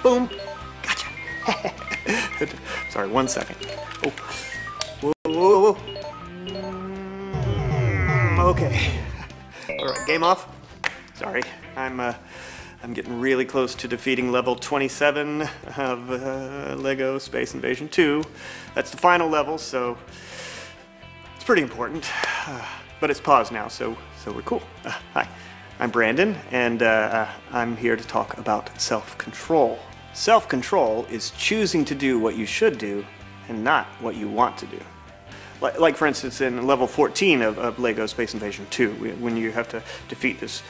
Boom. Gotcha. Sorry, 1 second. Oh. Whoa, whoa, whoa. Okay. All right, game off. Sorry, I'm getting really close to defeating level 27 of Lego Space Invasion 2. That's the final level, so it's pretty important. But it's paused now, so we're cool. Hi, I'm Brandon, and I'm here to talk about self-control. Self-control is choosing to do what you should do and not what you want to do. Like for instance, in level 14 of Lego Space Invasion 2, when you have to defeat this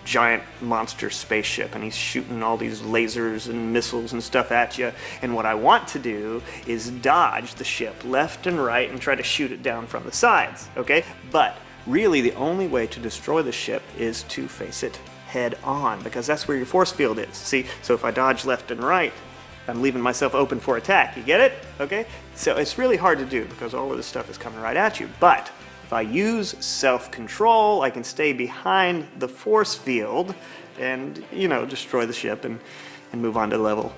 giant monster spaceship and he's shooting all these lasers and missiles and stuff at you, and what I want to do is dodge the ship left and right and try to shoot it down from the sides, okay? But really the only way to destroy the ship is to face it head on, because that's where your force field is. See, so if I dodge left and right, I'm leaving myself open for attack. You get it? Okay? So it's really hard to do because all of this stuff is coming right at you. But if I use self-control, I can stay behind the force field and, you know, destroy the ship and move on to level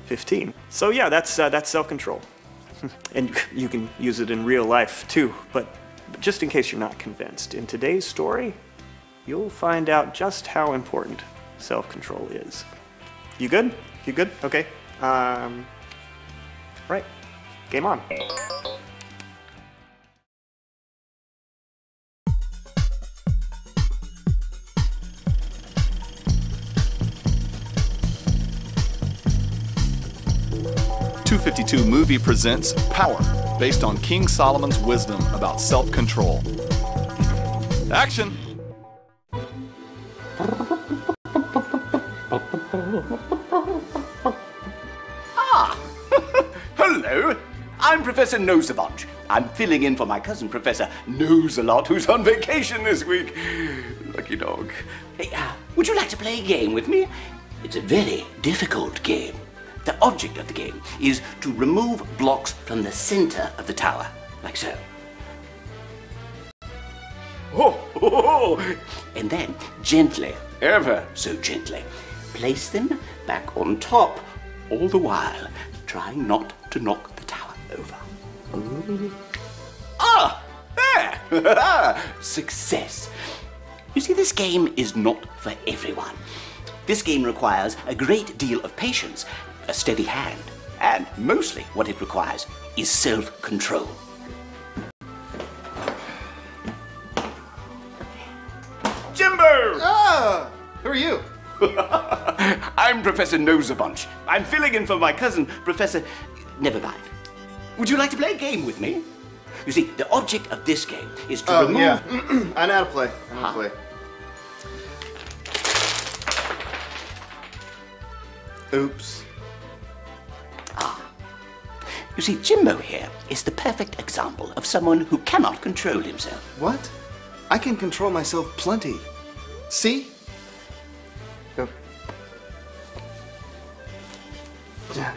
15. So yeah, that's self-control. And you can use it in real life too. But just in case you're not convinced, in today's story, you'll find out just how important self-control is. You good? You good? Okay. Right. Game on. .252 Movie presents Power, based on King Solomon's wisdom about self-control. Action! Hello, I'm Professor Nose-a-Bunch. I'm filling in for my cousin, Professor Nose-a-Lot, who's on vacation this week. Lucky dog. Hey, would you like to play a game with me? It's a very difficult game. The object of the game is to remove blocks from the center of the tower, like so. And then, gently, ever so gently, place them back on top, all the while trying not to knock the tower over. Ah! There! Success! You see, this game is not for everyone. This game requires a great deal of patience, a steady hand, and mostly what it requires is self-control. Jimbo! Ah! Who are you? I'm Professor Nose-a-Bunch. I'm filling in for my cousin, Professor... Never mind. Would you like to play a game with me? You see, the object of this game is to remove... yeah. I know how to play. I know how to play. Oops. You see, Jimbo here is the perfect example of someone who cannot control himself. What? I can control myself plenty. See? Go. Yeah.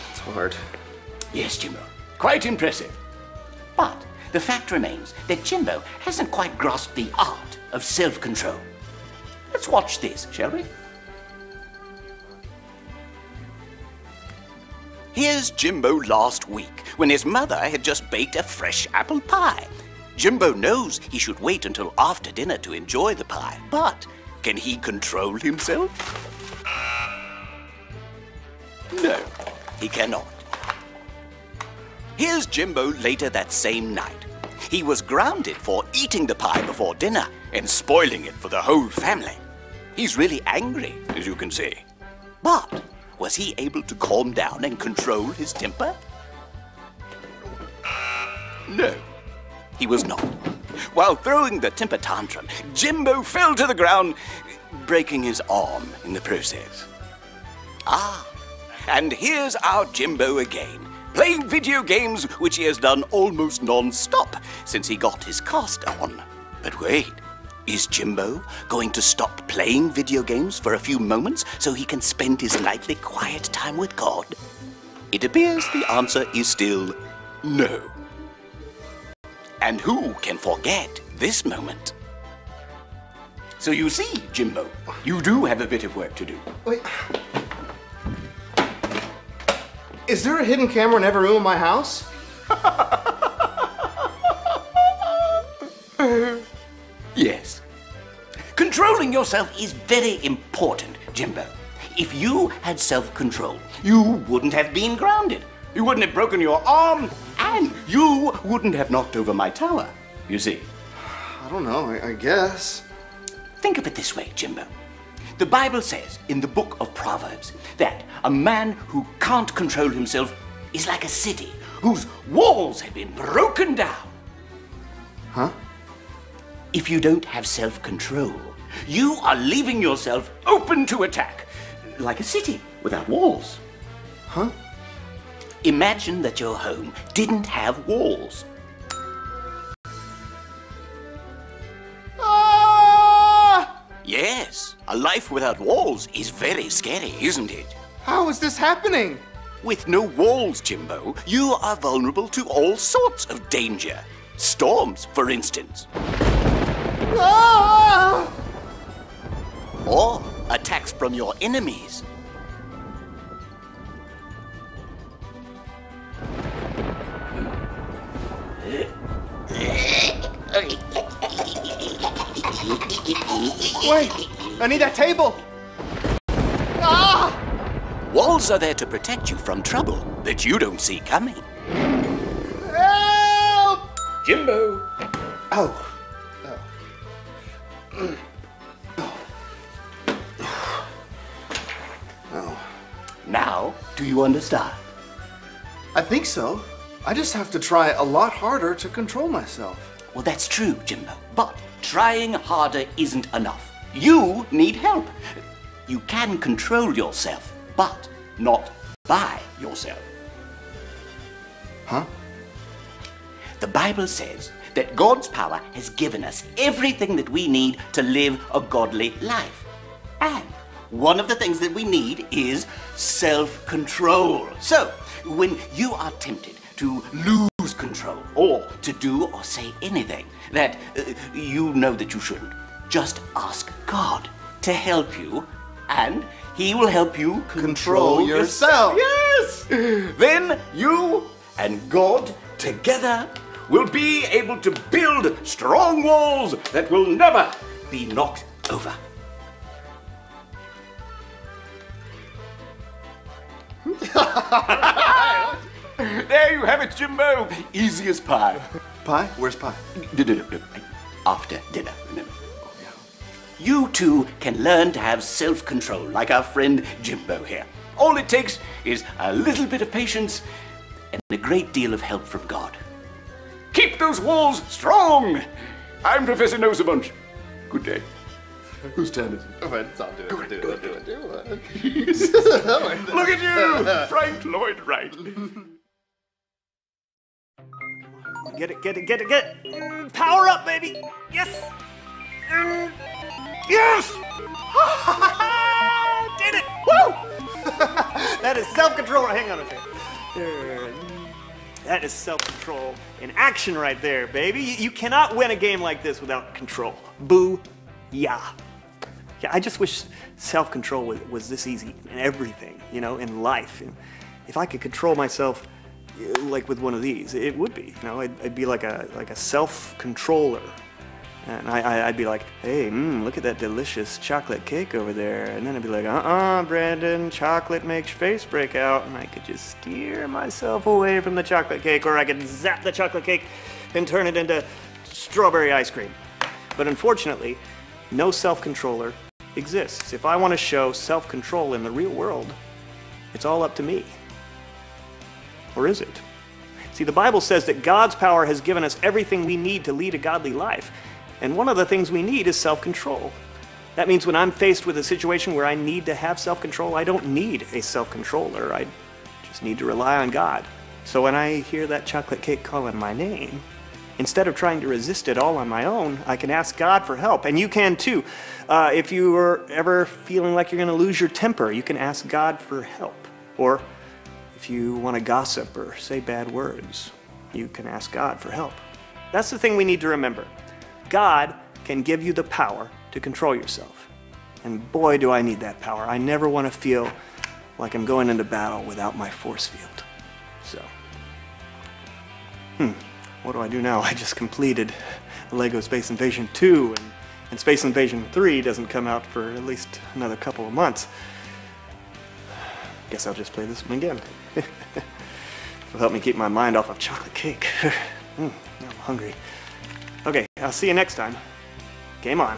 It's hard. Yes, Jimbo. Quite impressive. But the fact remains that Jimbo hasn't quite grasped the art of self-control. Let's watch this, shall we? Here's Jimbo last week, when his mother had just baked a fresh apple pie. Jimbo knows he should wait until after dinner to enjoy the pie, but can he control himself? No, he cannot. Here's Jimbo later that same night. He was grounded for eating the pie before dinner and spoiling it for the whole family. He's really angry, as you can see. But was he able to calm down and control his temper? No, he was not. While throwing the temper tantrum, Jimbo fell to the ground, breaking his arm in the process. Ah, and here's our Jimbo again, playing video games, which he has done almost non-stop since he got his cast on. But wait, is Jimbo going to stop playing video games for a few moments so he can spend his nightly quiet time with God? It appears the answer is still no. And who can forget this moment? So you see, Jimbo, you do have a bit of work to do. Wait. Is there a hidden camera in every room of my house? Yes. Controlling yourself is very important, Jimbo. If you had self-control, you wouldn't have been grounded. You wouldn't have broken your arm, and you wouldn't have knocked over my tower, you see. I don't know, I guess. Think of it this way, Jimbo. The Bible says in the book of Proverbs that a man who can't control himself is like a city whose walls have been broken down. Huh? If you don't have self-control, you are leaving yourself open to attack, like a city without walls. Huh? Imagine that your home didn't have walls. Ah! Yes, a life without walls is very scary, isn't it? How is this happening? With no walls, Jimbo, you are vulnerable to all sorts of danger. Storms, for instance. Ah! Or attacks from your enemies. Wait, I need that table. Ah! Walls are there to protect you from trouble that you don't see coming. Help! Jimbo! Oh. Now, do you understand? I think so. I just have to try a lot harder to control myself. Well, that's true, Jimbo. But trying harder isn't enough. You need help. You can control yourself, but not by yourself. Huh? The Bible says that God's power has given us everything that we need to live a godly life. And one of the things that we need is self-control. So, when you are tempted to lose control or to do or say anything that you know that you shouldn't, just ask God to help you, and He will help you control yourself. Yes! Then you and God together will be able to build strong walls that will never be knocked over. There you have it, Jimbo. Easy as pie. Pie? Where's pie? No. After dinner, remember. You too can learn to have self-control like our friend Jimbo here. All it takes is a little bit of patience and a great deal of help from God. Keep those walls strong. I'm Professor Knows a Bunch. Good day. Whose turn is it? I'll do it. Look at you, Frank Lloyd Wright. Get it. Power up, baby. Yes. Yes. Did it. Woo. That is self-control. Hang on a second. That is self-control in action right there, baby. You cannot win a game like this without control. Boo-yah. Yeah, I just wish self-control was this easy in everything, in life. And if I could control myself like with one of these, it would be, I'd be like a self-controller. And I'd be like, hey, look at that delicious chocolate cake over there. And then I'd be like, Brandon, chocolate makes your face break out. And I could just steer myself away from the chocolate cake, or I could zap the chocolate cake and turn it into strawberry ice cream. But unfortunately, no self-controller exists. If I want to show self-control in the real world, it's all up to me. Or is it? See, the Bible says that God's power has given us everything we need to lead a godly life. And one of the things we need is self-control. That means when I'm faced with a situation where I need to have self-control, I don't need a self-controller. I just need to rely on God. So when I hear that chocolate cake calling my name, instead of trying to resist it all on my own, I can ask God for help. And you can too. If you are ever feeling like you're going to lose your temper, you can ask God for help. Or if you want to gossip or say bad words, you can ask God for help. That's the thing we need to remember. God can give you the power to control yourself. And boy, do I need that power. I never want to feel like I'm going into battle without my force field. So, what do I do now? I just completed LEGO Space Invasion 2, and Space Invasion 3 doesn't come out for at least another couple of months. Guess I'll just play this one again. It'll help me keep my mind off of chocolate cake. Now I'm hungry. Okay, I'll see you next time. Game on.